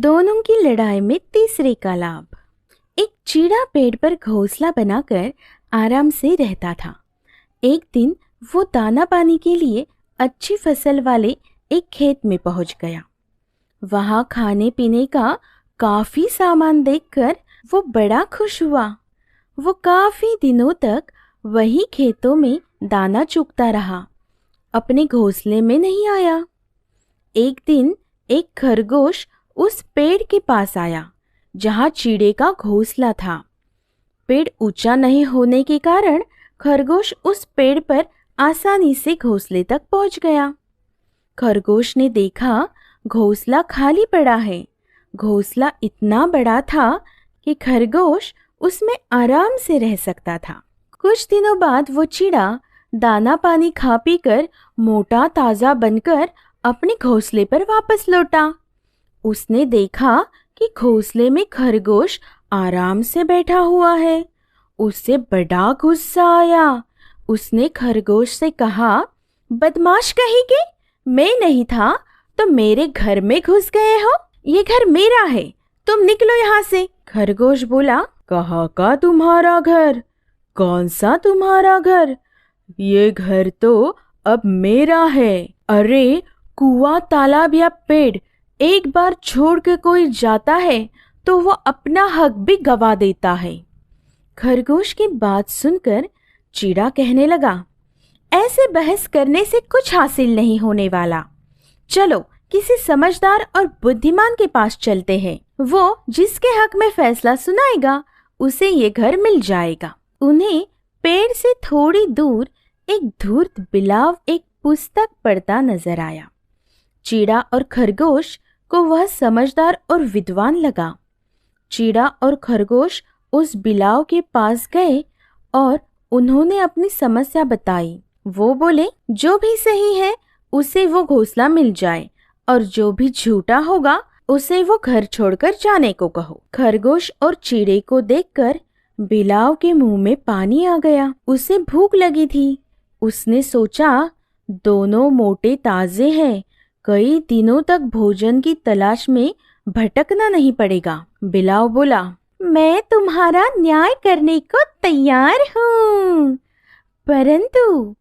दोनों की लड़ाई में तीसरे का लाभ। एक चीड़ा पेड़ पर घोंसला बनाकर आराम से रहता था। एक दिन वो दाना पानी के लिए अच्छी फसल वाले एक खेत में पहुंच गया। वहां खाने पीने का काफी सामान देखकर वो बड़ा खुश हुआ। वो काफी दिनों तक वही खेतों में दाना चुगता रहा, अपने घोंसले में नहीं आया। एक दिन एक खरगोश उस पेड़ के पास आया जहां चीड़े का घोंसला था। पेड़ ऊंचा नहीं होने के कारण खरगोश उस पेड़ पर आसानी से घोंसले तक पहुंच गया। खरगोश ने देखा घोंसला खाली पड़ा है। घोंसला इतना बड़ा था कि खरगोश उसमें आराम से रह सकता था। कुछ दिनों बाद वो चिड़ा दाना पानी खा पी कर मोटा ताजा बनकर अपने घोंसले पर वापस लौटा। उसने देखा कि घोंसले में खरगोश आराम से बैठा हुआ है। उसे बड़ा गुस्सा आया। उसने खरगोश से कहा, बदमाश कहीं मैं नहीं था तो मेरे घर में घुस गए हो। ये घर मेरा है, तुम निकलो यहाँ से। खरगोश बोला, कहाँ का तुम्हारा घर? कौन सा तुम्हारा घर? ये घर तो अब मेरा है। अरे कुआं, तालाब या पेड़ एक बार छोड़ के कोई जाता है तो वो अपना हक भी गवा देता है। खरगोश की बात सुनकर चीड़ा कहने लगा, ऐसे बहस करने से कुछ हासिल नहीं होने वाला। चलो किसी समझदार और बुद्धिमान के पास चलते हैं। वो जिसके हक में फैसला सुनाएगा उसे ये घर मिल जाएगा। उन्हें पेड़ से थोड़ी दूर एक धूर्त बिलाव एक पुस्तक पढ़ता नजर आया। चीड़ा और खरगोश को वह समझदार और विद्वान लगा। चीड़ा और खरगोश उस बिलाव के पास गए और उन्होंने अपनी समस्या बताई। वो बोले, जो भी सही है उसे वो घोंसला मिल जाए और जो भी झूठा होगा उसे वो घर छोड़कर जाने को कहो। खरगोश और चीड़े को देखकर बिलाव के मुंह में पानी आ गया। उसे भूख लगी थी। उसने सोचा, दोनों मोटे ताजे हैं, कई दिनों तक भोजन की तलाश में भटकना नहीं पड़ेगा। बिलाव बोला, मैं तुम्हारा न्याय करने को तैयार हूँ, परंतु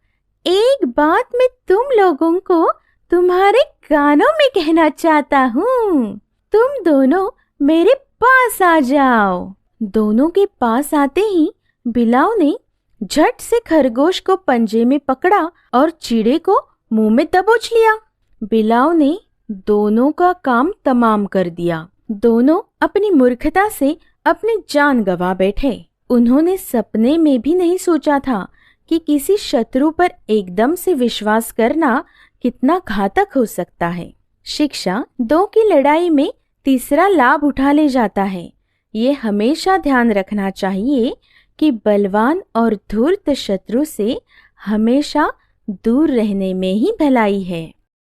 एक बात मैं तुम लोगों को तुम्हारे कानों में कहना चाहता हूँ। तुम दोनों मेरे पास आ जाओ। दोनों के पास आते ही बिलाव ने झट से खरगोश को पंजे में पकड़ा और चीड़े को मुंह में दबोच लिया। बिलाव ने दोनों का काम तमाम कर दिया। दोनों अपनी मूर्खता से अपनी जान गंवा बैठे। उन्होंने सपने में भी नहीं सोचा था कि किसी शत्रु पर एकदम से विश्वास करना कितना घातक हो सकता है। शिक्षा, दो की लड़ाई में तीसरा लाभ उठा ले जाता है। ये हमेशा ध्यान रखना चाहिए कि बलवान और धूर्त शत्रु से हमेशा दूर रहने में ही भलाई है।